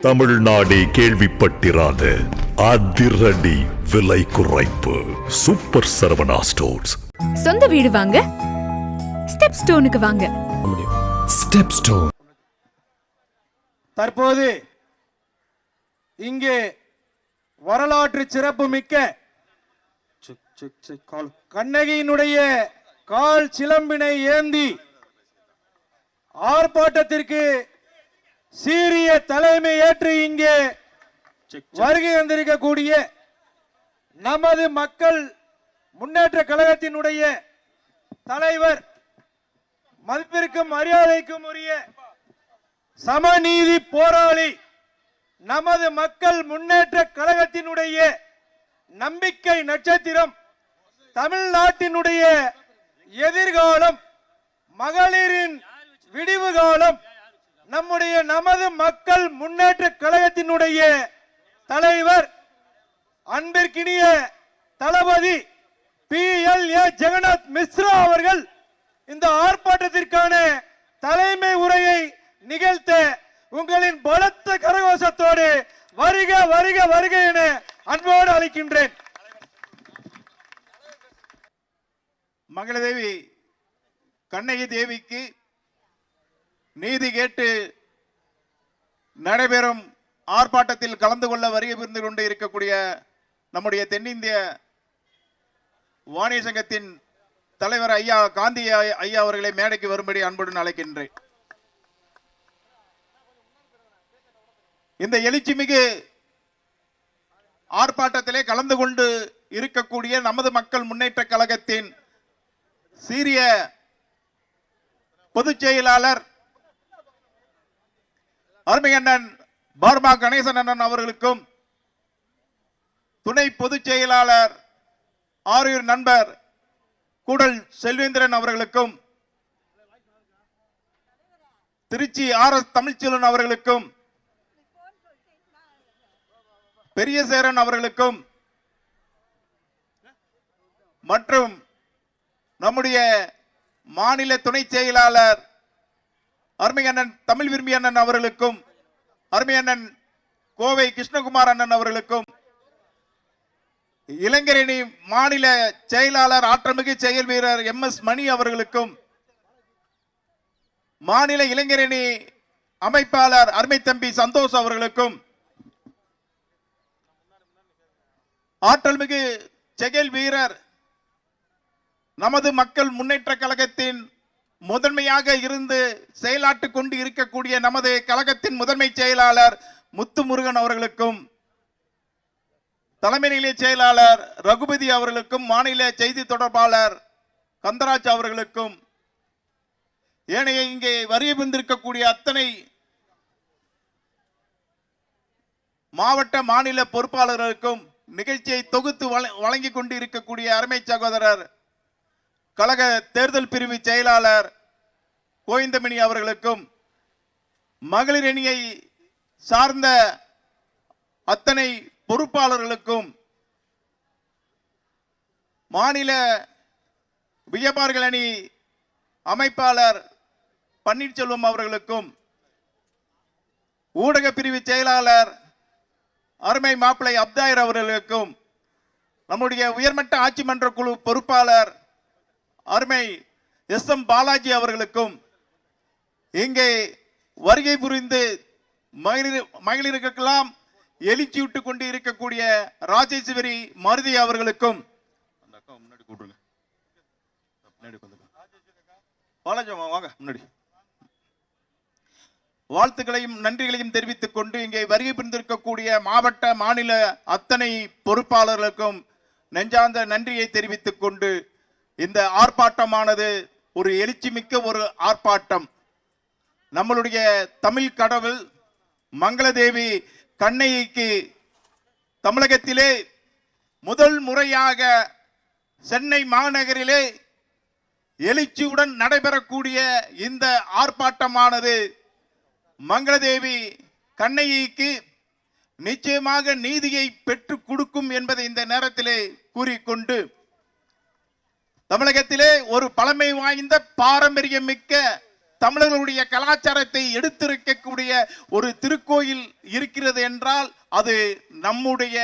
தமிழ்நாடே கேள்விப்பட்டிராத அதிரடி விலை குறைப்பு சூப்பர் சரவணா ஸ்டோர்ஸ். சொந்த வீடு வாங்க ஸ்டெப் ஸ்டோனுக்கு வாங்க. Step stone. தற்போது இங்கே வரலாற்று சிறப்பு மிக்க கண்ணகியினுடைய கால் சிலம்பினை ஏந்தி ஆர்ப்பாட்டத்திற்கு சீரிய தலைமை ஏற்று இங்கே வருகை வந்திருக்கக்கூடிய நமது மக்கள் முன்னேற்ற கழகத்தினுடைய தலைவர், மதிப்பிற்கும் மரியாதைக்கும் உரிய சமநீதி போராளி, நமது மக்கள் முன்னேற்ற கழகத்தினுடைய நம்பிக்கை நட்சத்திரம், தமிழ்நாட்டினுடைய எதிர்காலம், மகளிரின் விடிவு காலம், நமது மக்கள் முன்னேற்ற கழகத்தினுடைய தலைவர், அன்பிற்கினிய தளபதி PLA ஜெகநாத் மிஸ்ரா அவர்கள் இந்த ஆர்ப்பாட்டத்திற்கான தலைமை உரையை நிகழ்த்த உங்களின் பலத்த கரகோஷத்தோடு வருக வருக வருக என அன்போடு அழைக்கின்றேன். மங்களதேவி கண்ணகி தேவிக்கு நீதி கேட்டு நடைபெறும் ஆர்ப்பாட்டத்தில் கலந்து கொள்ள வருகை புரிந்து கொண்டு இருக்கக்கூடிய நம்முடைய தென்னிந்திய வாணிய சங்கத்தின் தலைவர் ஐயா காந்தி ஐயா அவர்களை மேடைக்கு வரும்படி அன்புடன் அழைக்கின்றேன். இந்த எழுச்சிமிகு ஆர்ப்பாட்டத்திலே கலந்து கொண்டு இருக்கக்கூடிய நமது மக்கள் முன்னேற்ற கழகத்தின் சீரிய பொதுச் செயலாளர் அருமை அண்ணன் பார்மா கணேசன் அண்ணன் அவர்களுக்கும், துணை பொதுச் செயலாளர் ஆரூர் நண்பர் கூடல் செல்வேந்திரன் அவர்களுக்கும், திருச்சி RS தமிழ்ச்செல்வன் அவர்களுக்கும், பெரிய சேரன் அவர்களுக்கும் மற்றும் நம்முடைய மாநில துணை செயலாளர் அருமை அண்ணன் தமிழ் விரும்பி அண்ணன் அவர்களுக்கும், அருமை அண்ணன் கோவை கிருஷ்ணகுமார் அண்ணன் அவர்களுக்கும், இளைஞரணி மாநில செயலாளர் ஆற்றமிகு செயல் வீரர் MS மணி அவர்களுக்கும், மாநில இளைஞரணி அமைப்பாளர் அருமை தம்பி சந்தோஷ் அவர்களுக்கும், ஆற்றல்மிகு செயல் வீரர் நமது மக்கள் முன்னேற்ற கழகத்தின் முதன்மையாக இருந்து செயலாற்றிக் கொண்டு இருக்கக்கூடிய நமது கழகத்தின் முதன்மை செயலாளர் முத்துமுருகன் அவர்களுக்கும், தலைமை நிலைய செயலாளர் ரகுபதி அவர்களுக்கும், மாநில செய்தி தொடர்பாளர் கந்தராஜ் அவர்களுக்கும், ஏனைய இங்கே வருகை புரிந்திருக்கக்கூடிய அத்தனை மாவட்ட மாநில பொறுப்பாளர்களுக்கும், நிகழ்ச்சியை தொகுத்து வழங்கி கொண்டு இருக்கக்கூடிய அருமை சகோதரர் கழக தேர்தல் பிரிவு செயலாளர் கோவிந்தமணி அவர்களுக்கும், மகளிர் அணியை சார்ந்த அத்தனை பொறுப்பாளர்களுக்கும், மாநில வியாபாரிகள் அணி அமைப்பாளர் பன்னீர்செல்வம் அவர்களுக்கும், ஊடக பிரிவு செயலாளர் அருமை மாப்பிள்ளை அப்தாயர் அவர்களுக்கும், நம்முடைய உயர்மட்ட ஆட்சி மன்ற குழு பொறுப்பாளர் அருமை SM பாலாஜி அவர்களுக்கும், இங்கே வருகை புரிந்து மகளிருக்கெல்லாம் எழுச்சி விட்டு கொண்டு இருக்கக்கூடிய ராஜேஸ்வரி மருதி அவர்களுக்கும், வாழ்த்துக்களையும் நன்றிகளையும் தெரிவித்துக் கொண்டு இங்கே வருகை புரிந்திருக்கக்கூடிய மாவட்ட மாநில அத்தனை பொறுப்பாளர்களுக்கும் நெஞ்சார்ந்த நன்றியை தெரிவித்துக் கொண்டு இந்த ஆர்ப்பாட்டமானது ஒரு எழுச்சி மிக்க ஒரு ஆர்ப்பாட்டம். நம்மளுடைய தமிழ் கடவுள் மங்களதேவி கண்ணகிக்கு தமிழகத்திலே முதல் முறையாக சென்னை மாநகரிலே எழுச்சியுடன் நடைபெறக்கூடிய இந்த ஆர்ப்பாட்டமானது மங்களதேவி கண்ணகிக்கு நிச்சயமாக நீதியை பெற்றுக் கொடுக்கும் என்பதை இந்த நேரத்திலே கூறிக்கொண்டு, தமிழகத்திலே ஒரு பழமை வாய்ந்த பாரம்பரியம் மிக்க தமிழர்களுடைய கலாச்சாரத்தை எடுத்திருக்கக்கூடிய ஒரு திருக்கோயில் இருக்கிறது என்றால் அது நம்முடைய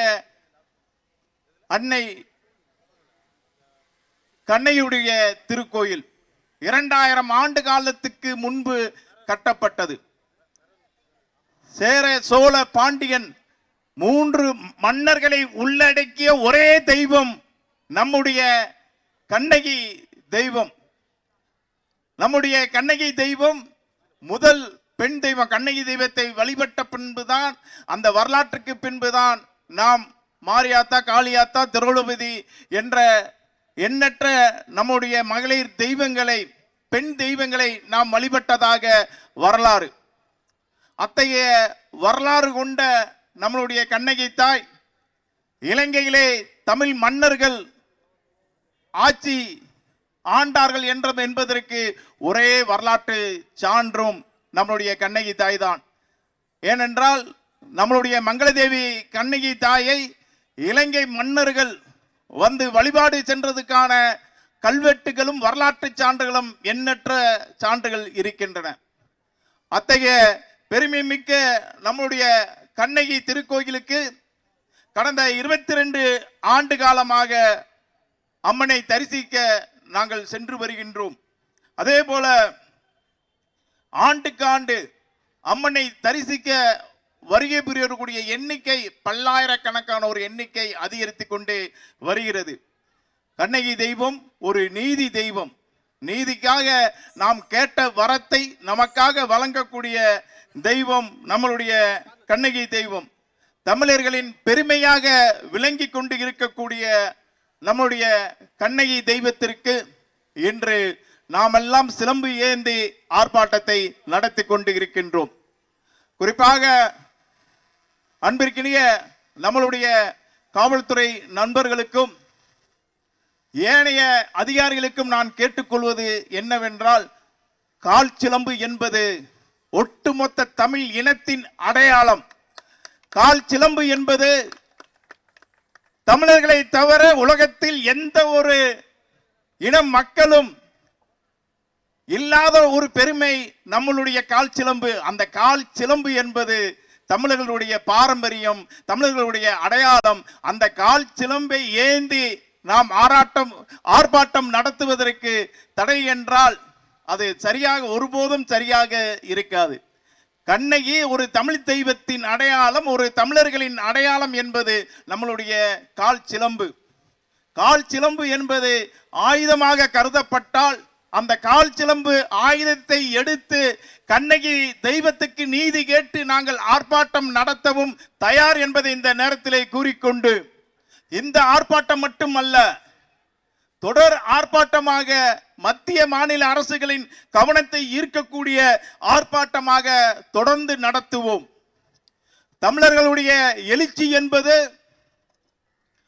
அன்னை கண்ணையுடைய திருக்கோயில் 2000 ஆண்டு காலத்துக்கு முன்பு கட்டப்பட்டது. சேர சோழ பாண்டியன் 3 மன்னர்களை உள்ளடக்கிய ஒரே தெய்வம் நம்முடைய கண்ணகி தெய்வம். நம்முடைய கண்ணகி தெய்வம் முதல் பெண் தெய்வம். கண்ணகி தெய்வத்தை வழிபட்ட பின்புதான், அந்த வரலாற்றுக்கு பின்புதான் நாம் மாரியாத்தா, காளியாத்தா, திரௌபதி என்ற எண்ணற்ற நம்முடைய மகளிர் தெய்வங்களை, பெண் தெய்வங்களை நாம் வழிபட்டதாக வரலாறு. அத்தகைய வரலாறு கொண்ட நம்மளுடைய கண்ணகி தாய் இலங்கையிலே தமிழ் மன்னர்கள் ஆட்சி ஆண்டார்கள் என்பதற்கு ஒரே வரலாற்று சான்றும் நம்மளுடைய கண்ணகி தாய் தான். ஏனென்றால் நம்மளுடைய மங்களதேவி கண்ணகி தாயை இலங்கை மன்னர்கள் வந்து வழிபாடு சென்றதுக்கான கல்வெட்டுகளும் வரலாற்று சான்றுகளும் எண்ணற்ற சான்றுகள் இருக்கின்றன. அத்தகைய பெருமை மிக்க நம்முடைய கண்ணகி திருக்கோயிலுக்கு கடந்த 22 ஆண்டு காலமாக அம்மனை தரிசிக்க நாங்கள் சென்று வருகின்றோம். அதே போல ஆண்டுக்கு ஆண்டு அம்மனை தரிசிக்க வருகை புரியக்கூடிய எண்ணிக்கை பல்லாயிரக்கணக்கான ஒரு எண்ணிக்கை அதிகரித்துக் கொண்டே வருகிறது. கண்ணகி தெய்வம் ஒரு நீதி தெய்வம். நீதிக்காக நாம் கேட்ட வரத்தை நமக்காக வழங்கக்கூடிய தெய்வம் நம்மளுடைய கண்ணகி தெய்வம். தமிழர்களின் பெருமையாக விளங்கி கொண்டு இருக்கக்கூடிய நம்முடைய கண்ணகி தெய்வத்திற்கு இன்று நாமெல்லாம் சிலம்பு ஏந்தி ஆர்ப்பாட்டத்தை நடத்தி கொண்டு இருக்கின்றோம். குறிப்பாக அன்பிற்கினிய நம்மளுடைய காவல்துறை நண்பர்களுக்கும் ஏனைய அதிகாரிகளுக்கும் நான் கேட்டுக்கொள்வது என்னவென்றால், கால் சிலம்பு என்பது ஒட்டுமொத்த தமிழ் இனத்தின் அடையாளம். கால் சிலம்பு என்பது தமிழர்களை தவிர உலகத்தில் எந்த ஒரு இன மக்களும் இல்லாத ஒரு பெருமை நம்மளுடைய கால் சிலம்பு. அந்த கால் சிலம்பு என்பது தமிழர்களுடைய பாரம்பரியம், தமிழர்களுடைய அடையாளம். அந்த கால் சிலம்பை ஏந்தி நாம் ஆர்ப்பாட்டம் நடத்துவதற்கு தடை என்றால் அது சரியாக ஒருபோதும் சரியாக இருக்காது. கண்ணகி ஒரு தமிழ் தெய்வத்தின் அடையாளம், ஒரு தமிழர்களின் அடையாளம் என்பது நம்மளுடைய கால் சிலம்பு. கால் சிலம்பு என்பது ஆயுதமாக கருதப்பட்டால் அந்த கால் சிலம்பு ஆயுதத்தை எடுத்து கண்ணகி தெய்வத்துக்கு நீதி கேட்டு நாங்கள் ஆர்ப்பாட்டம் நடத்தவும் தயார் என்பதை இந்த நேரத்திலே கூறிக்கொண்டு, இந்த ஆர்ப்பாட்டம் மட்டுமல்ல, தொடர் ஆர்ப்பாட்டமாக மத்திய மாநில அரசுகளின் கவனத்தை ஈர்க்கக்கூடிய ஆர்ப்பாட்டமாக தொடர்ந்து நடத்துவோம். தமிழர்களுடைய எழுச்சி என்பது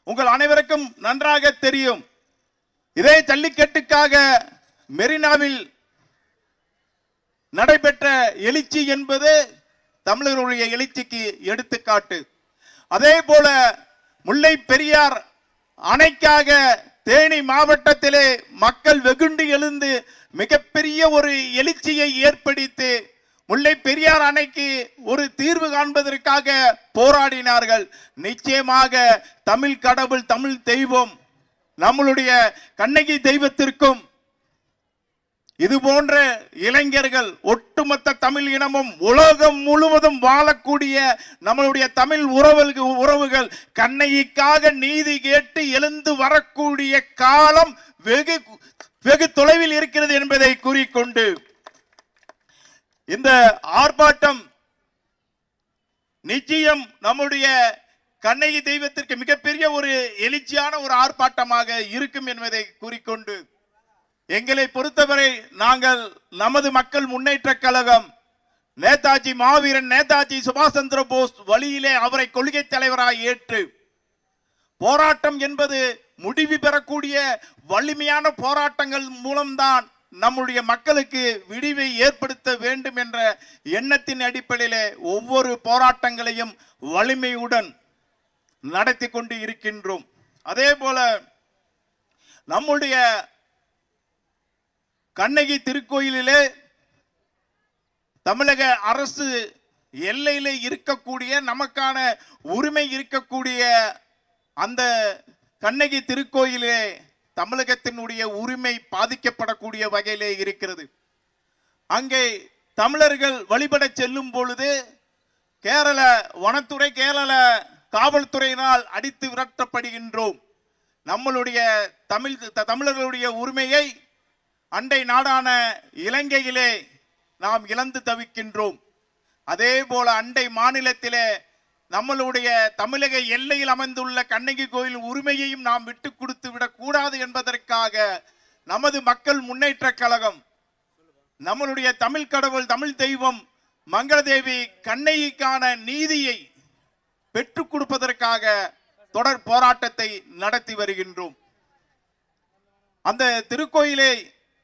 உங்கள் அனைவருக்கும் நன்றாக தெரியும். இதே ஜல்லிக்கட்டுக்காக மெரினாவில் நடைபெற்ற எழுச்சி என்பது தமிழர்களுடைய எழுச்சிக்கு எடுத்துக்காட்டு. அதே போல முல்லை பெரியார் அணைக்காக தேனி மாவட்டத்திலே மக்கள் வெகுண்டு எழுந்து மிகப்பெரிய ஒரு எழுச்சியை ஏற்படுத்தி முல்லை பெரியார் அணைக்கு ஒரு தீர்வு காண்பதற்காக போராடினார்கள். நிச்சயமாக தமிழ் கடவுள், தமிழ் தெய்வம், நம்மளுடைய கண்ணகி தெய்வத்திற்கும் இது போன்ற இளைஞர்கள், ஒட்டுமொத்த தமிழ் இனமும் உலகம் முழுவதும் வாழக்கூடிய நம்மளுடைய தமிழ் உறவுகள் கண்ணகிக்காக நீதி கேட்டு எழுந்து வரக்கூடிய காலம் வெகு வெகு தொலைவில் இருக்கிறது என்பதை கூறிக்கொண்டு, இந்த ஆர்ப்பாட்டம் நிச்சயம் நம்முடைய கண்ணகி தெய்வத்திற்கு மிகப்பெரிய ஒரு எழுச்சியான ஒரு ஆர்ப்பாட்டமாக இருக்கும் என்பதை கூறிக்கொண்டு, எங்களை பொறுத்தவரை நாங்கள் நமது மக்கள் முன்னேற்ற கழகம் நேதாஜி மாவீரன் நேதாஜி சுபாஷ் சந்திர போஸ் வழியிலே அவரை கொள்கை தலைவராக ஏற்று போராட்டம் என்பது முடிவு பெறக்கூடிய வலிமையான போராட்டங்கள் மூலம்தான் நம்முடைய மக்களுக்கு விடிவை ஏற்படுத்த வேண்டும் என்ற எண்ணத்தின் அடிப்படையிலே ஒவ்வொரு போராட்டங்களையும் வலிமையுடன் நடத்தி கொண்டு இருக்கின்றோம். அதே போல நம்முடைய கண்ணகி திருக்கோயிலிலே தமிழக அரசு எல்லையிலே இருக்கக்கூடிய நமக்கான உரிமை இருக்கக்கூடிய அந்த கண்ணகி திருக்கோயிலே தமிழகத்தினுடைய உரிமை பாதிக்கப்படக்கூடிய வகையிலே இருக்கிறது. அங்கே தமிழர்கள் வழிபட செல்லும் பொழுது கேரள வனத்துறை, கேரள காவல்துறையினால் அடித்து விரட்டப்படுகின்றோம். நம்மளுடைய தமிழர்களுடைய உரிமையை அண்டை நாடான இலங்கையிலே நாம் இழந்து தவிக்கின்றோம். அதே போல அண்டை மாநிலத்திலே நம்மளுடைய தமிழக எல்லையில் அமைந்துள்ள கண்ணகி கோயில் உரிமையையும் நாம் விட்டு கொடுத்து விடக்கூடாது என்பதற்காக நமது மக்கள் முன்னேற்ற கழகம் நம்மளுடைய தமிழ் கடவுள், தமிழ் தெய்வம் மங்களதேவி கண்ணகிக்கான நீதியை பெற்றுக் கொடுப்பதற்காக தொடர் போராட்டத்தை நடத்தி வருகின்றோம். அந்த திருக்கோயிலை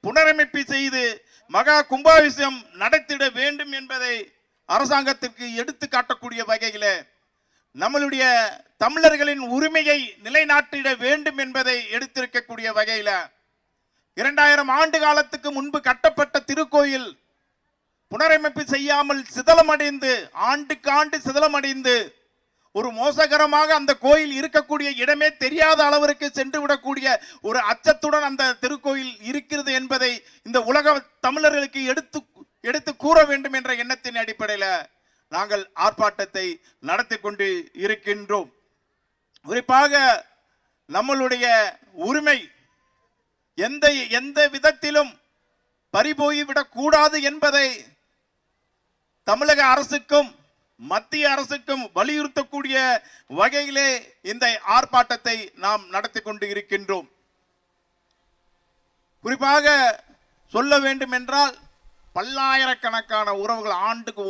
புனரமைப்பு செய்து மகா கும்பாபிஷேகம் நடத்திட வேண்டும் என்பதை அரசாங்கத்திற்கு எடுத்து காட்டக்கூடிய வகையில் நம்மளுடைய தமிழர்களின் உரிமையை நிலைநாட்டிட வேண்டும் என்பதை எடுத்திருக்கக்கூடிய வகையில் 2000 ஆண்டு காலத்துக்கு முன்பு கட்டப்பட்ட திருக்கோயில் புனரமைப்பு செய்யாமல் சிதலமடைந்து, ஆண்டுக்கு ஆண்டு சிதலமடைந்து, ஒரு மோசகரமாக அந்த கோயில் இருக்கக்கூடிய இடமே தெரியாத அளவிற்கு சென்று விடக்கூடிய ஒரு அச்சத்துடன் அந்த திருக்கோயில் இருக்கிறது என்பதை இந்த உலக தமிழர்களுக்கு எடுத்து கூற வேண்டும் என்ற எண்ணத்தின் அடிப்படையில் நாங்கள் ஆர்ப்பாட்டத்தை நடத்தி கொண்டு இருக்கின்றோம். குறிப்பாக நம்மளுடைய உரிமை எந்த விதத்திலும் பறிபோய்விடக் கூடாது என்பதை தமிழக அரசுக்கும் மத்திய அரசுக்கும் வலியுறுத்தக்கூடிய வகையிலே இந்த ஆர்ப்பாட்டத்தை நாம் நடத்தி கொண்டு இருக்கின்றோம். குறிப்பாக சொல்ல வேண்டும் என்றால் பல்லாயிரக்கணக்கான உறவுகள்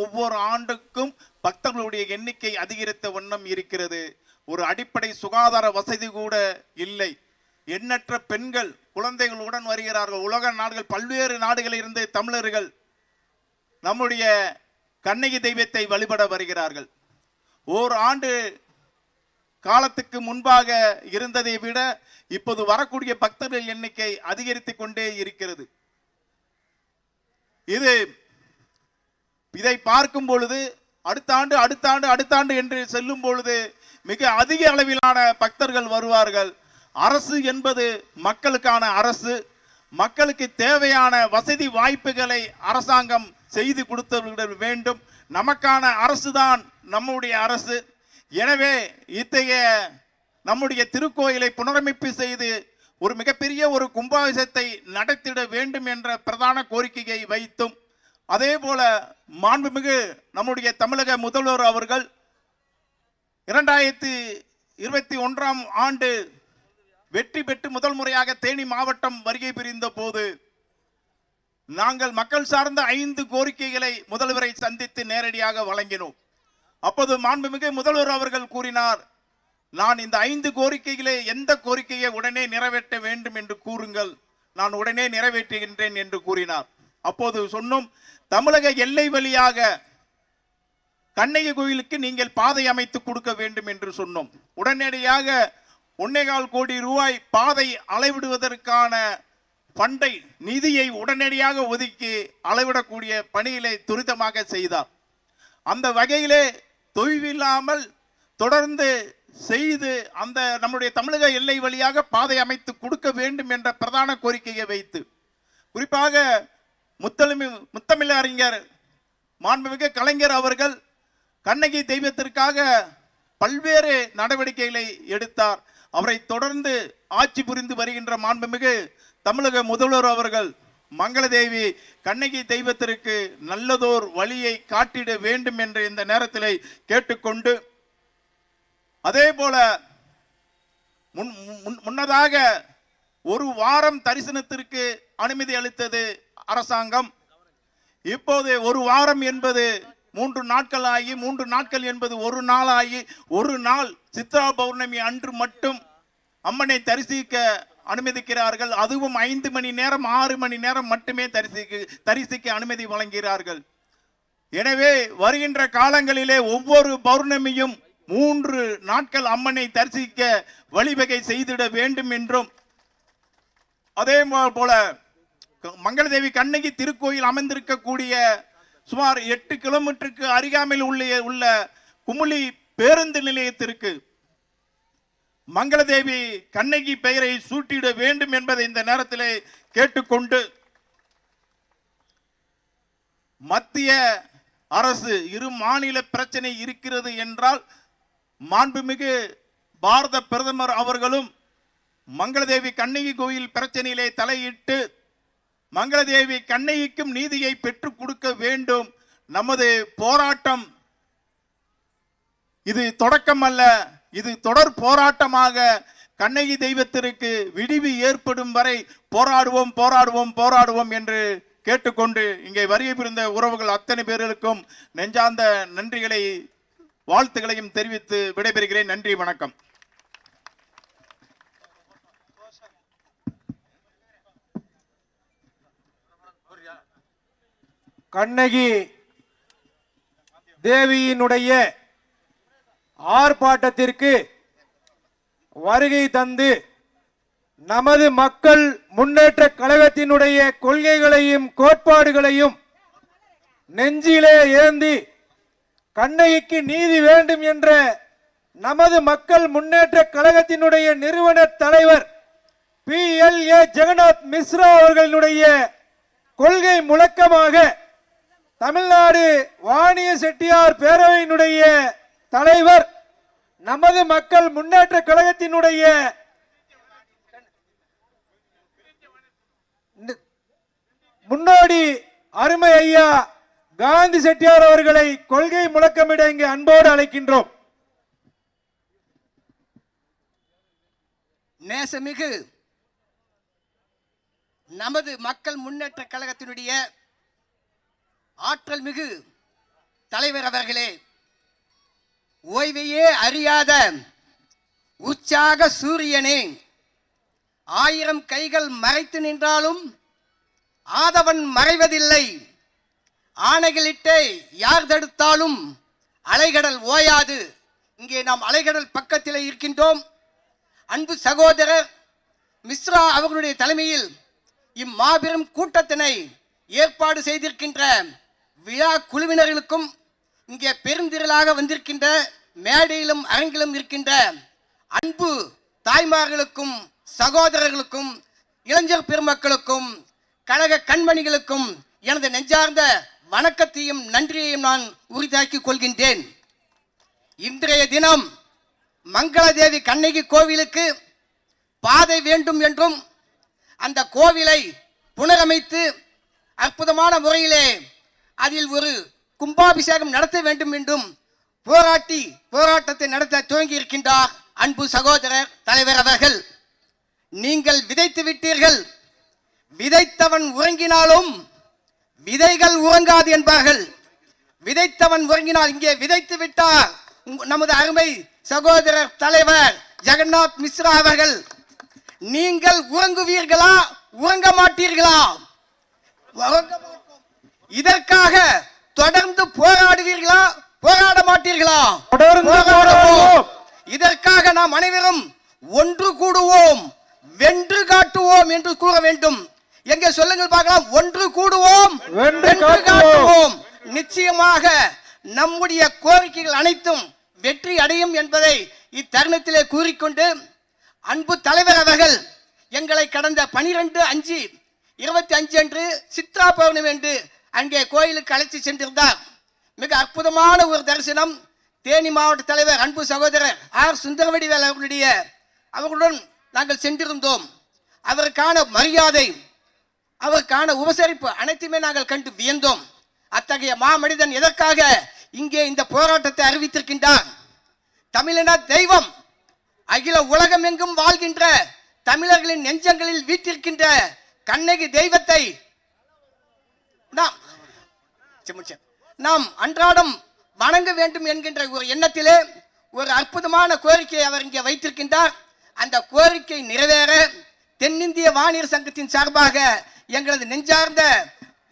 ஒவ்வொரு ஆண்டுக்கும் பக்தர்களுடைய எண்ணிக்கை அதிகரித்த வண்ணம் இருக்கிறது. ஒரு அடிப்படை சுகாதார வசதி கூட இல்லை. எண்ணற்ற பெண்கள் குழந்தைகளுடன் வருகிறார்கள். உலக நாடுகள், பல்வேறு நாடுகளில் இருந்து தமிழர்கள் நம்முடைய கண்ணகி தெய்வத்தை வழிபட வருகிறார்கள். ஓர் ஆண்டு காலத்துக்கு முன்பாக இருந்ததை விட இப்போது வரக்கூடிய பக்தர்கள் எண்ணிக்கை அதிகரித்து கொண்டே இருக்கிறது. இதை பார்க்கும் பொழுது அடுத்த ஆண்டு என்று செல்லும் பொழுது மிக அதிக அளவிலான பக்தர்கள் வருவார்கள். அரசு என்பது மக்களுக்கான அரசு. மக்களுக்கு தேவையான வசதி வாய்ப்புகளை அரசாங்கம் செய்து கொடுத்து வேண்டும். நமக்கான அரசுதான் நம்முடைய அரசு. எனவே இத்தகைய நம்முடைய திருக்கோயிலை புனரமைப்பு செய்து ஒரு மிகப்பெரிய ஒரு கும்பாபிஷேகத்தை நடத்திட வேண்டும் என்ற பிரதான கோரிக்கையை வைத்தும், அதே போல மாண்புமிகு நம்முடைய தமிழக முதல்வர் அவர்கள் 2021ஆம் ஆண்டு வெற்றி பெற்று முதல் முறையாக தேனி மாவட்டம் வருகை புரிந்த போது நாங்கள் மக்கள் சார்ந்த 5 கோரிக்கைகளை முதல்வரை சந்தித்து நேரடியாக வழங்கினோம். அப்போது மாண்புமிகு முதல்வர் அவர்கள் கூறினார், நான் இந்த 5 கோரிக்கைகளே எந்த கோரிக்கையை உடனே நிறைவேற்ற வேண்டும் என்று கூறுங்கள், நான் உடனே நிறைவேற்றுகின்றேன் என்று கூறினார். அப்போது சொன்னோம், தமிழக எல்லை வழியாக கண்ணகி கோயிலுக்கு நீங்கள் பாதை அமைத்து கொடுக்க வேண்டும் என்று சொன்னோம். உடனடியாக 1.25 கோடி ரூபாய் பாதை அளவிடுவதற்கான ஃபண்டை, நிதியை உடனடியாக ஒதுக்கி அளவிடக்கூடிய பணிகளை துரிதமாக செய்தார். அந்த வகையிலே தொய்வில்லாமல் தொடர்ந்து செய்து அந்த நம்முடைய தமிழக எல்லை வழியாக பாதை அமைத்து கொடுக்க வேண்டும் என்ற பிரதான கோரிக்கையை வைத்து, குறிப்பாக முத்தமிழ் அறிஞர் மாண்புமிகு கலைஞர் அவர்கள் கண்ணகி தெய்வத்திற்காக பல்வேறு நடவடிக்கைகளை எடுத்தார். அவரை தொடர்ந்து ஆட்சி புரிந்து வருகின்ற மாண்புமிகு தமிழக முதல்வர் அவர்கள் மங்களதேவி கண்ணகி தெய்வத்திற்கு நல்லதோர் வழியை காட்டிட வேண்டும் என்று இந்த நேரத்தில் கேட்டுக்கொண்டு, அதே போல முன்னதாக 1 வாரம் தரிசனத்திற்கு அனுமதி அளித்தது அரசாங்கம். இப்போது 1 வாரம் என்பது 3 நாட்கள் ஆகி, 3 நாட்கள் என்பது 1 நாள் ஆகி, 1 நாள் சித்ரா பௌர்ணமி அன்று மட்டும் அம்மனை தரிசிக்க அனுமதிக்கிறார்கள். அதுவும் 5 மணி நேரம் 6 மணி நேரம் மட்டுமே தரிசிக்க அனுமதி வழங்குகிறார்கள். எனவே வருகின்ற காலங்களிலே ஒவ்வொரு பௌர்ணமியும் 3 நாட்கள் அம்மனை தரிசிக்க வழிவகை செய்திட வேண்டும் என்றும், அதே போல மங்களதேவி கண்ணகி திருக்கோயில் அமைந்திருக்கக்கூடிய சுமார் 8 கிலோமீட்டருக்கு அருகாமையில் உள்ள குமுளி பேருந்து நிலையத்திற்கு மங்களதேவி கண்ணகி பெயரை சூட்டிட வேண்டும் என்பதை இந்த நேரத்திலே கேட்டுக்கொண்டு, மத்திய அரசு இரு மாநில பிரச்சனை இருக்கிறது என்றால் மாண்புமிகு பாரத பிரதமர் அவர்களும் மங்களதேவி கண்ணகி கோயில் பிரச்சனையிலே தலையிட்டு மங்களதேவி கண்ணகிக்கும் நீதியை பெற்றுக் கொடுக்க வேண்டும். நமது போராட்டம் இது தொடக்கம் அல்ல, இது தொடர் போராட்டமாக கண்ணகி தெய்வத்திற்கு விடிவு ஏற்படும் வரை போராடுவோம் போராடுவோம் போராடுவோம் என்று கேட்டுக்கொண்டு இங்கே வருகை புரிந்த உறவுகள் அத்தனை பேர்களுக்கும் நெஞ்சார்ந்த நன்றிகளை வாழ்த்துக்களையும் தெரிவித்து விடைபெறுகிறேன். நன்றி, வணக்கம். கண்ணகி தேவியினுடைய ஆர்ப்பாட்டத்திற்கு வருகை தந்து நமது மக்கள் முன்னேற்ற கழகத்தினுடைய கொள்கைகளையும் கோட்பாடுகளையும் நெஞ்சிலே ஏந்தி கண்ணகிக்கு நீதி வேண்டும் என்ற நமது மக்கள் முன்னேற்ற கழகத்தினுடைய நிறுவன தலைவர் PLA ஜெகநாத் மிஸ்ரா அவர்களுடைய கொள்கை முழக்கமாக தமிழ்நாடு வாணிய செட்டியார் பேரவையினுடைய தலைவர் நமது மக்கள் முன்னேற்ற கழகத்தினுடைய முன்னோடி அருமை ஐயா காந்தி செட்டியார் அவர்களை கொள்கை முழக்கமிட இங்கு அன்போடு அழைக்கின்றோம். நேசமிகு நமது மக்கள் முன்னேற்ற கழகத்தினுடைய ஆற்றல் மிகு தலைவர் அவர்களே, ஓய்வையே அறியாத உற்சாக சூரியனே, 1000 கைகள் மறைத்து நின்றாலும் ஆதவன் மறைவதில்லை, ஆணைகளிட்டே யார் தடுத்தாலும் அலைகடல் ஓயாது. இங்கே நாம் அலைகடல் பக்கத்தில் இருக்கின்றோம். அன்பு சகோதரர் மிஸ்ரா அவர்களுடைய தலைமையில் இம்மாபெரும் கூட்டத்தினை ஏற்பாடு செய்திருக்கின்ற விழா குழுவினர்களுக்கும், இங்கே பெருந்திரளாக வந்திருக்கின்ற மேடையிலும் அரங்கிலும் இருக்கின்ற அன்பு தாய்மார்களுக்கும் சகோதரர்களுக்கும் இளைஞர் பெருமக்களுக்கும் கழக கண்மணிகளுக்கும் எனது நெஞ்சார்ந்த வணக்கத்தையும் நன்றியையும் நான் உரித்தாக்கிக் கொள்கின்றேன். இன்றைய தினம் மங்களதேவி கண்ணகி கோவிலுக்கு பாதை வேண்டும் என்றும் அந்த கோவிலை புனரமைத்து அற்புதமான முறையிலே அதில் ஒரு கும்பாபிஷேகம் நடத்த வேண்டும் என்றும் போராட்டத்தை நடத்த துவங்கி இருக்கின்றார் அன்பு சகோதரர் தலைவர் அவர்கள். நீங்கள் விதைத்து விட்டீர்கள், விதைத்தவன் உறங்கினாலும் விதைகள் உறங்காது என்பார்கள். விதைத்தவன் உறங்கினால் இங்கே விதைத்து விட்டார் நமது அருமை சகோதரர் தலைவர் ஜெகநாத் மிஸ்ரா அவர்கள். நீங்கள் உறங்குவீர்களா, உறங்க மாட்டீர்களா? இதற்காக தொடர்ந்து போராடுவீர்களா, போராட மாட்டீர்களா? இதற்காக நாம் அனைவரும் ஒன்று கூடுவோம், வென்று காட்டுவோம் என்று கூற வேண்டும். எங்கே சொல்லுங்கள் பார்க்கலாம். ஒன்று கூடுவோம், வென்று காட்டுவோம். நிச்சயமாக நம்முடைய கோரிக்கைகள் அனைத்தும் வெற்றி அடையும் என்பதை இத்தருணத்திலே கூறிக்கொண்டு, அன்பு தலைவர் அவர்கள் எங்களை கடந்த 12/5/25 அன்று சித்ரா பௌர்ணமி என்று அங்கே கோயிலுக்கு அழைத்து சென்றிருந்தார். மிக அற்புதமான ஒரு தரிசனம். தேனி மாவட்ட தலைவர் அன்பு சகோதரர் ஆர் சுந்தரவடிவேல் அவர்களுடன் நாங்கள் சென்றிருந்தோம். அவருக்கான மரியாதை, அவருக்கான உபசரிப்பு அனைத்துமே நாங்கள் கண்டு வியந்தோம். அத்தகைய மாமனிதன் எதற்காக இங்கே இந்த போராட்டத்தை அறிவித்திருக்கின்றார்? தமிழின தெய்வம், அகில உலகம் எங்கும் வாழ்கின்ற தமிழர்களின் நெஞ்சங்களில் வீட்டிருக்கின்ற கண்ணகி தெய்வத்தை நாம் அன்றாடம் வணங்க வேண்டும் என்கின்ற ஒரு எண்ணத்திலே ஒரு அற்புதமான கோரிக்கையை அவர் இங்கே வைத்திருக்கின்றார். அந்த கோரிக்கை நிறைவேற தென்னிந்திய வாணியர் சங்கத்தின் சார்பாக எங்களது நெஞ்சார்ந்த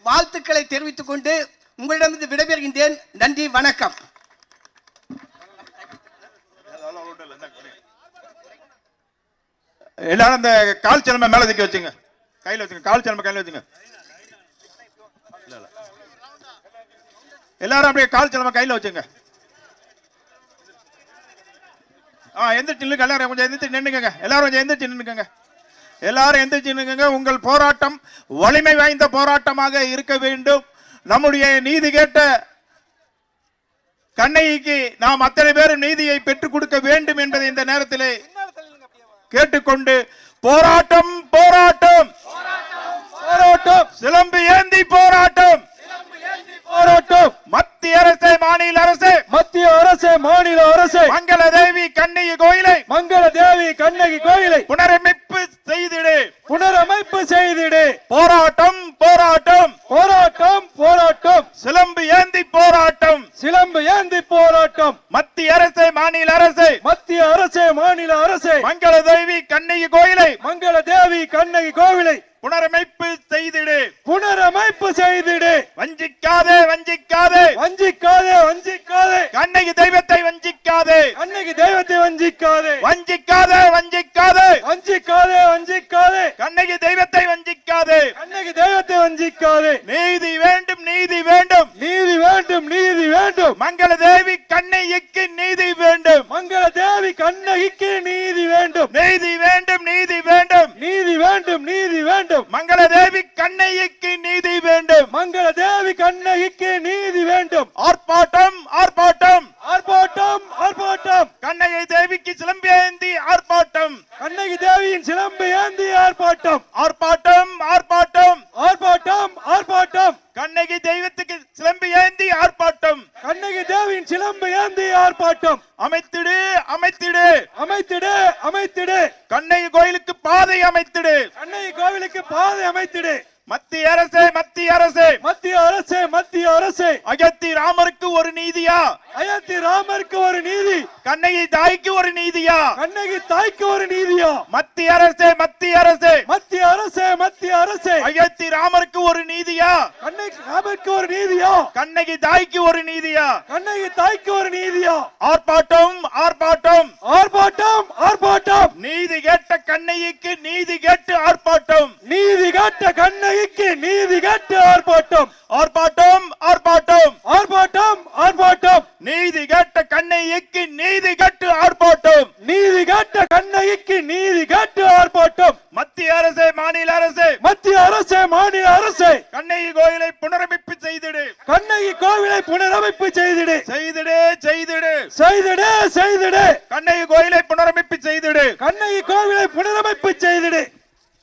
வாழ்த்துக்களை தெரிவித்துக் கொண்டு உங்களிடமிருந்து விடைபெறுகின்றேன். நன்றி, வணக்கம். எல்லாரும் அந்த கால் சிலம்பை மேல தூக்கி வச்சுங்க, கையில வச்சுங்க, கால் சிலம்பை கையில வச்சுங்க. எல்லாரும் அப்படியே கால் சிலம்ப கையில வச்சுங்க. எந்திரிச்சு நில்லுங்க. எல்லாரும் கொஞ்சம் எந்திரிச்சு நின்னுங்க. எல்லாரும் கொஞ்சம் எந்திரிச்சு நின்னுங்க. எல்லாரும் எந்திரிச்சு நின்னுங்க. உங்கள் போராட்டம் வலிமை வாய்ந்த போராட்டமாக இருக்க வேண்டும். நம்முடைய நீதி கேட்ட கண்ணகிக்கு நாம் அத்தனை பேரும் நீதியை பெற்றுக் கொடுக்க வேண்டும் என்பதை இந்த நேரத்திலே கேட்டுக்கொண்டு போராட்டம் போராட்டம் போராட்டம் சிலம்பு ஏந்தி போராட்டம் போராட்டம் மத்திய அரசு மாநில அரசு மத்திய அரசு மாநில அரசு மங்கள தேவி கண்ணகி கோயிலை புனரமைப்பு செய்திடு புனரமைப்பு செய்திடு. போராட்டம் போராட்டம் போராட்டம் போராட்டம் சிலம்பு ஏந்தி போராட்டம் சிலம்பு ஏந்தி போராட்டம் மத்திய அரசு மாநில அரசு மத்திய அரசு மாநில அரசு மங்கள தேவி கண்ணகி கோயிலை புனரமைப்பு செய்திடு புனரமைப்பு செய்திடு. வஞ்சிக்காதே வஞ்சிக்காதே வஞ்சிக்காதே வஞ்சிக்காதே கண்ணகி தெய்வத்தை வஞ்சிக்காதே கண்ணகி தெய்வத்தை வஞ்சிக்காதே வஞ்சிக்காதே வஞ்சிக்காதே வஞ்சிக்காதே வஞ்சிக்காதே கண்ணகி தெய்வத்தை வஞ்சிக்காதே கண்ணகி தெய்வத்தை வஞ்சிக்காதே. நீதி வேண்டும் நீதி வேண்டும் நீதி வேண்டும் நீதி வேண்டும் மங்கள தேவி கண்ணகிக்கு நீதி வேண்டும் மங்கள தேவி கண்ணகிக்கு நீதி வேண்டும் நீதி வேண்டும் நீதி வேண்டும் நீதி வேண்டும் நீதி வேண்டும் மங்கள தேவி கண்ணகிக்கு நீதி வேண்டும் மங்கள தேவி கண்ணகிக்கு நீதி வேண்டும். ஆர்ப்பாட்டம் ஆர்ப்பாட்டம் ஆர்ப்பாட்டம் ஆர்ப்பாட்டம் கண்ணகி தேவிக்கு சிலம்பேந்தி ஆர்ப்பாட்டம் கண்ணகி தேவியின் சிலம்பு ஏந்தி ஆர்ப்பாட்டம் ஆர்ப்பாட்டம் ஆர்ப்பாட்டம் ஆர்ப்பாட்டம் ஆர்ப்பாட்டம் கண்ணகி தெய்வத்துக்கு சிலம்பு ஏந்தி ஆர்ப்பாட்டம் கண்ணகி தேவியின் சிலம்பு ஏந்தி ஆர்ப்பாட்டம் அமைத்திடு அமைத்திடு அமைத்திடு அமைத்திடு. கண்ணகி கோயிலுக்கு பாதை அமைத்திடு கண்ணகி கோவிலுக்கு பாதை அமைத்திடு. மத்திய அரசு மத்திய அரசு மத்திய அரசு மத்திய அரசு அயோத்தி ராமருக்கு ஒரு நீதியா அயோத்தி ராமருக்கு ஒரு நீதி கண்ணகி தாய்க்கு ஒரு நீதியா கண்ணகி தாய்க்கு ஒரு நீதியா மத்திய அரசு மத்திய அரசு மத்திய அரசு மத்திய அரசு அயோத்தி ராமருக்கு ஒரு நீதியா கண்ணகி ராமருக்கு ஒரு நீதியா கண்ணகி தாய்க்கு ஒரு நீதியா கண்ணகி தாய்க்கு ஒரு நீதியா. ஆர்ப்பாட்டம் ஆர்ப்பாட்டம் ஆர்ப்பாட்டம் ஆர்ப்பாட்டம் நீதி கேட்ட கண்ணகிக்கு நீதி கேட்டு ஆர்ப்பாட்டம் நீதி கேட்ட கண்ணகிக்கு நீதி கேட்டு ஆர்ப்பாட்டம் ஆர்ப்பாட்டம் ஆர்ப்பாட்டம் ஆர்ப்பாட்டம் ஆர்ப்பாட்டம் நீதி கேட்ட கண்ணகிக்கு நீதி கேட்டு ஆர்ப்பாட்டம் நீதி கேட்ட கண்ணகிக்கு நீதி கேட்டு ஆர்ப்பாட்டம் மத்திய அரசு மாநில அரசு மத்திய அரசு மாநில அரசு கண்ணகி கோயிலை புனரமைப்பு செய்திடு கண்ணகி கோவிலை புனரமைப்பு செய்திடு செய்திடு செய்திடு செய்திடு செய்திடு. கண்ணகி கோயிலை புனரமைப்பு செய்திடு கண்ணகி கோவிலை புனரமைப்பு செய்திடு.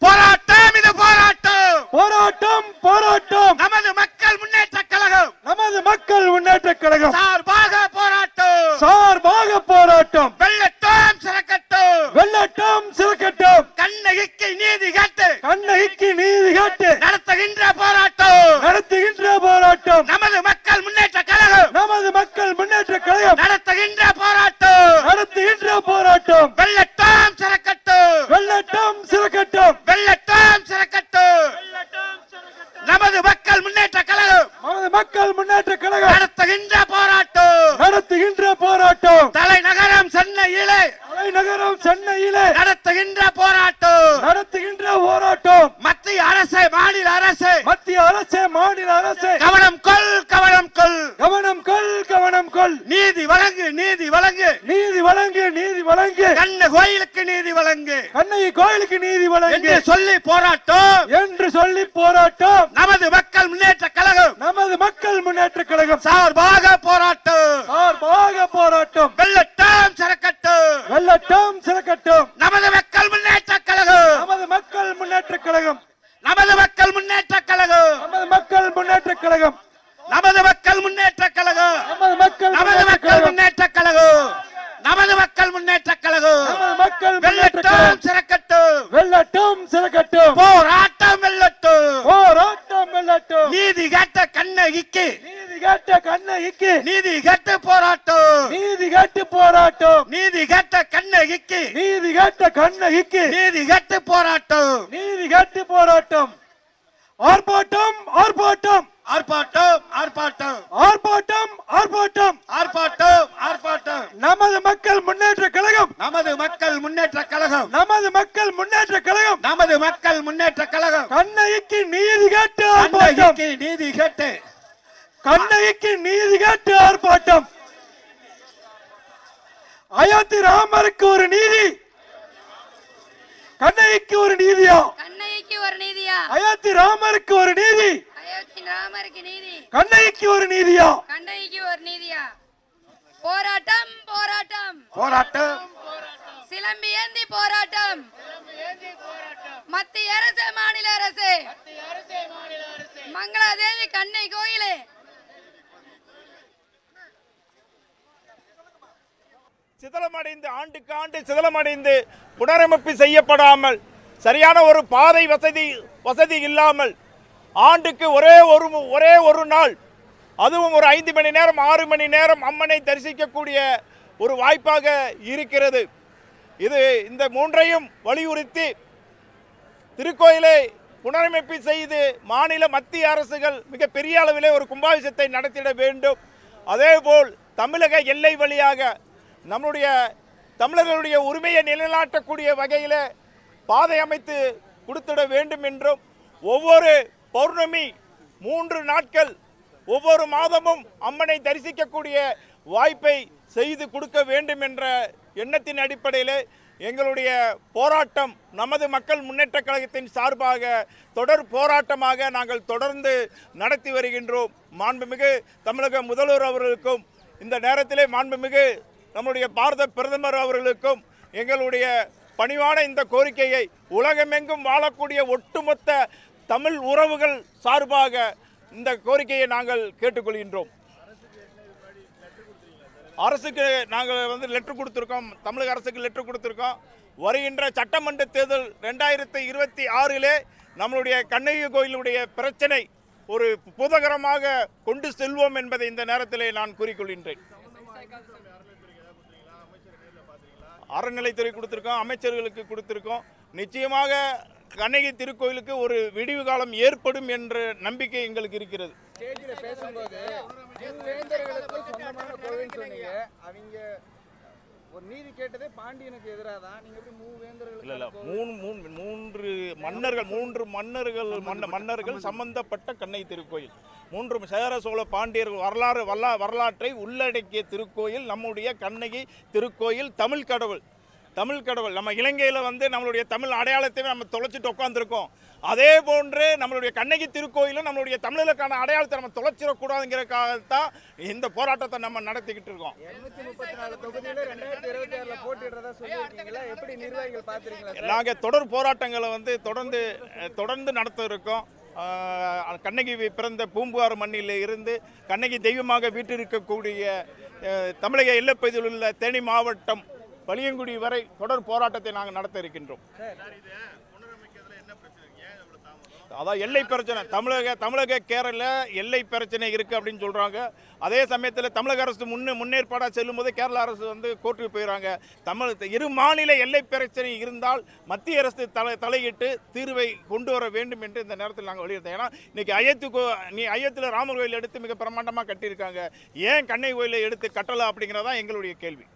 போராட்டம் இது போராட்டம் போராட்டம் போராட்டம் நமது மக்கள் முன்னேற்ற கழகம் நமது மக்கள் முன்னேற்ற கழகம் சார்பாக போராட்டம் சார்பாக போராட்டம். வெள்ளட்டம் சிறக்கட்டும் வெள்ளட்டம் சிறக்கட்டும். கண்ணகிக்கு நீதி கேட்டு கண்ணகிக்கு நீதி கேட்டு நடத்துகின்ற போராட்டம் நடத்துகின்ற போராட்டம். நமது மக்கள் முன்னேற்ற கழகம் நமது மக்கள் முன்னேற்ற கழகம் நடத்துகின்ற போராட்டம் நடத்துகின்ற போராட்டம். வெள்ளட்டம் சிறக்கட்டும் வெள்ளட்டம் சிறக்கட்டும். வெள்ளட்டம் சிறக்கட்டும் நமது மக்கள் முன்னேற்ற கழகம் நமது மக்கள் முன்னேற்ற கழகம் நடத்துகின்ற போராட்டம் நடத்துகின்ற போராட்டம். தலைநகரம் சென்னையிலே தலைநகரம் சென்னையிலே நடத்துகின்ற போராட்டம் நடத்துகின்ற போராட்டம். மத்திய அரசு மாநில அரசு மத்திய அரசு மாநில அரசு கவனம் கொள் கவனம் கொள் கவனம் கொள் கவனம் கொள். நீதி வழங்கு நீதி வழங்கு நீதி வழங்கு நீதி வழங்கு. கண்ண கோயிலுக்கு நீதி வழங்கு கண்ணகி கோயிலுக்கு நீதி வழங்கு என்று சொல்லி போராட்டம் என்று சொல்லி போராட்டம். நமது மக்கள் முன்னேற்ற கழகம் நமது மக்கள் முன்னேற்ற கழகம் சார்பாக போராட்டம் சார்பாக போராட்டம். வெள்ளட்டம் சிறக்கட்டும் வெள்ளட்டம் சிறக்கட்டும். நமது மக்கள் முன்னேற்ற கழகம் நமது மக்கள் முன்னேற்ற கழகம் நமது மக்கள் முன்னேற்ற கழகம் நமது மக்கள் முன்னேற்ற கழகம் நமது மக்கள் முன்னேற்ற கழகம் நமது மக்கள் நமது மக்கள் முன்னேற்ற கழகம் நமது மக்கள் முன்னேற்ற கழகம் நமது மக்கள் முன்னேற்ற வெள்ளட்டம் கழகம் சிறக்கட்டும் வெள்ளட்டும் சிறக்கட்டும். போராட்டம் வெள்ளட்டும் போராட்டம் வெள்ளட்டும். நீதி கேட்ட கண்ணகிக்கு நீதி கேட்ட கண்ணகிக்கு நீதி கேட்ட போராட்டம் நீதி கேட்டு போராட்டம். நீதி கேட்ட கண்ணகிக்கு நீதி கேட்ட கண்ணகிக்கு நீதி கேட்ட போராட்டம் நீதி கேட்டு போராட்டம். ஆர்ப்பாட்டம் ஆர்ப்பாட்டம் ஆர்ப்பாட்டம் ஆர்ப்பாட்டம் ஆர்ப்பாட்டம் ஆர்ப்பாட்டம் ஆர்ப்பாட்டம் ஆர்ப்பாட்டம் நமது மக்கள் முன்னேற்ற கழகம் நமது மக்கள் முன்னேற்ற கழகம் நமது மக்கள் முன்னேற்ற கழகம் நமது மக்கள் முன்னேற்ற கழகம் கண்ணகிக்கு நீதி கேட்டு ஆர்ப்பாட்டம் கண்ணகிக்கு நீதி கேட்டு கண்ணகிக்கு நீதி கேட்டு ஆர்ப்பாட்டம். அயோத்தி ராமருக்கு ஒரு நீதி, கண்ணகிக்கு ஒரு நீதியா? கண்ணகிக்கு ஒரு நீதியா? அயோத்தி ராமருக்கு ஒரு நீதி, அயோத்தி ராமருக்கு நீதி, கண்ணகிக்கு ஒரு நீதியா? கண்ணகிக்கு ஒரு நீதியா? போராட்டம் போராட்டம் போராட்டம், சிலம்பி ஏந்தி போராட்டம். மத்திய அரசு, மாநில அரசு, மங்களாதேவி கண்ணை கோயிலே. சிதலமடைந்து ஆண்டுக்கு ஆண்டு சிதலமடைந்து புனரமைப்பு செய்யப்படாமல் சரியான ஒரு பாதை வசதி இல்லாமல் ஆண்டுக்கு ஒரே ஒரு நாள், அதுவும் ஒரு 5 மணி நேரம் 6 மணி நேரம் அம்மனை தரிசிக்கக்கூடிய ஒரு வாய்ப்பாக இருக்கிறது. இந்த மூன்றையும் வலியுறுத்தி திருக்கோயிலை புனரமைப்பு செய்து மாநில மத்திய அரசுகள் மிக பெரிய அளவிலே ஒரு கும்பாபிஷேகத்தை நடத்திட வேண்டும். அதேபோல் தமிழக எல்லை வழியாக நம்முடைய தமிழர்களுடைய உரிமையை நிலைநாட்டக்கூடிய வகையில் பாதை அமைத்து கொடுத்திட வேண்டும் என்றும், ஒவ்வொரு பௌர்ணமி 3 நாட்கள் ஒவ்வொரு மாதமும் அம்மனை தரிசிக்கக்கூடிய வாய்ப்பை செய்து கொடுக்க வேண்டும் என்ற எண்ணத்தின் அடிப்படையில் எங்களுடைய போராட்டம் நமது மக்கள் முன்னேற்ற கழகத்தின் சார்பாக தொடர் போராட்டமாக நாங்கள் தொடர்ந்து நடத்தி வருகின்றோம். மாண்புமிகு தமிழக முதல்வர் அவர்களுக்கும் இந்த நேரத்திலே மாண்புமிகு நம்முடைய பாரத பிரதமர் அவர்களுக்கும் எங்களுடைய பணிவான இந்த கோரிக்கையை உலகமெங்கும் வாழக்கூடிய ஒட்டுமொத்த தமிழ் உறவுகள் சார்பாக இந்த கோரிக்கையை நாங்கள் கேட்டுக்கொள்கின்றோம். அரசுக்கு நாங்கள் லெட்டர் கொடுத்துருக்கோம், தமிழக அரசுக்கு லெட்டர் கொடுத்துருக்கோம். வருகின்ற சட்டமன்ற தேர்தல் 2026 நம்மளுடைய கண்ணகி கோயிலுடைய பிரச்சனை ஒரு பூதகரமாக கொண்டு செல்வோம் என்பதை இந்த நேரத்தில் நான் கூறிக்கொள்கின்றேன். அறநிலைத்துறை கொடுத்துருக்கோம், அமைச்சர்களுக்கு கொடுத்துருக்கோம். நிச்சயமாக கண்ணகி திருக்கோயிலுக்கு ஒரு விடிவு காலம் ஏற்படும் என்ற நம்பிக்கை எங்களுக்கு இருக்கிறது. பேசும்போது சொந்தமான கோவில் சொன்னீங்க, அவங்க ஒரு நீதி கேட்டதே பாண்டியனுக்கு எதிராக தான். நீங்க எப்படி மூன்று மன்னர்கள் சம்பந்தப்பட்ட கண்ணகி திருக்கோயில், 3 சேர சோழ பாண்டியர்கள் வரலாற்றை உள்ளடக்கிய திருக்கோயில் நம்முடைய கண்ணகி திருக்கோயில். தமிழ் கடவுள் நம்ம இலங்கையில் நம்மளுடைய தமிழ் அடையாளத்தை நம்ம தொலைச்சிட்டு உட்காந்துருக்கோம். அதே போன்று நம்மளுடைய கண்ணகி திருக்கோயிலும் நம்மளுடைய தமிழர்களுக்கான அடையாளத்தை நம்ம தொலைச்சிடக்கூடாதுங்கிறதுக்காகத்தான் இந்த போராட்டத்தை நம்ம நடத்திக்கிட்டு இருக்கோம். 234 தொகுதியில 2026 போட்டிடுறதா சொல்லியிருக்கீங்களா? எப்படி நிர்வாகிகள் பார்த்துருக்கீங்களா? நாங்கள் தொடர் போராட்டங்களை தொடர்ந்து நடத்த இருக்கோம். கண்ணகி பிறந்த பூம்புகார் மண்ணில் இருந்து கண்ணகி தெய்வமாக வீற்றிருக்கக்கூடிய தமிழக எல்லைப்பகுதியில் உள்ள தேனி மாவட்டம் பளியங்குடி வரை தொடர் போராட்டத்தை நாங்கள் நடத்த இருக்கின்றோம். அதான் எல்லை பிரச்சனை, தமிழக கேரள எல்லை பிரச்சனை இருக்கு அப்படின்னு சொல்றாங்க. அதே சமயத்தில் தமிழக அரசு முன்னேற்பாடாக செல்லும் போது கேரள அரசு கோர்ட்டுக்கு போயிடறாங்க. இரு மாநில எல்லை பிரச்சனை இருந்தால் மத்திய அரசு தலையிட்டு தீர்வை கொண்டு வர வேண்டும் என்று இந்த நேரத்தில் நாங்கள் வலியுறுத்தோம். ஏன்னா இன்னைக்கு அயோத்தியில் ராமர் கோயில் எடுத்து மிக பிரமாண்டமாக கட்டியிருக்காங்க, ஏன் கண்ணகி கோயிலை எடுத்து கட்டலாம் அப்படிங்கிறதான் எங்களுடைய கேள்வி.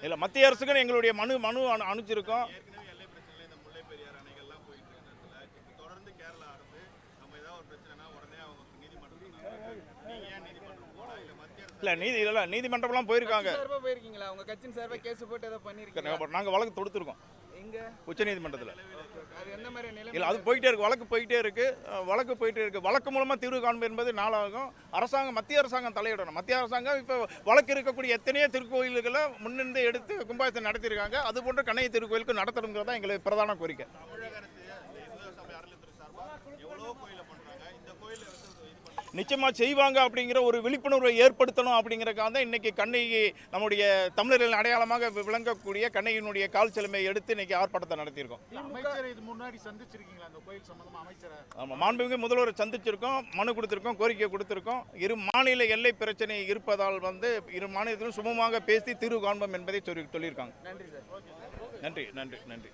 இல்லை, மத்திய அரசுக்கு எங்களுடைய மனு அனுப்பிச்சிருக்கோம். நீதிமன்றம்லாம் போயிருக்காங்க. நாங்கள் வழக்கு தொடுத்துருக்கோம் உச்ச நீதிமன்றத்தில். இல்லை, அது போயிட்டே இருக்கு, வழக்கு போயிட்டே இருக்கு. வழக்கு மூலமாக தீர்வு காண்பது என்பது நாளாகும். மத்திய அரசாங்கம் தலையிடணும். மத்திய அரசாங்கம் இப்போ வழக்கு இருக்கக்கூடிய எத்தனையோ திருக்கோயில்களை முன்னிருந்து எடுத்து கும்பாபிஷேகம் நடத்தியிருக்காங்க. அது போன்ற கண்ணகி திருக்கோயிலுக்கு நடத்தணுங்கிறது தான் எங்களுக்கு பிரதான கோரிக்கை. நிச்சயமாக செய்வாங்க அப்படிங்கிற ஒரு விழிப்புணர்வை ஏற்படுத்தணும் அப்படிங்கிறக்காக தான் இன்னைக்கு கண்ணகி நம்முடைய தமிழர்களின் அடையாளமாக விளங்கக்கூடிய கண்ணகியினுடைய கால் சிலமையை எடுத்து இன்னைக்கு ஆர்ப்பாட்டத்தை நடத்தியிருக்கோம். ஆமாம், மாண்புமிகு முதல்வர் சந்திச்சிருக்கோம், மனு கொடுத்துருக்கோம், கோரிக்கை கொடுத்துருக்கோம். இரு மாநில எல்லை பிரச்சனை இருப்பதால் இரு மாநிலத்திலும் சுமமாக பேசி தீர்வு காண்போம் என்பதை சொல்லியிருக்காங்க. நன்றி.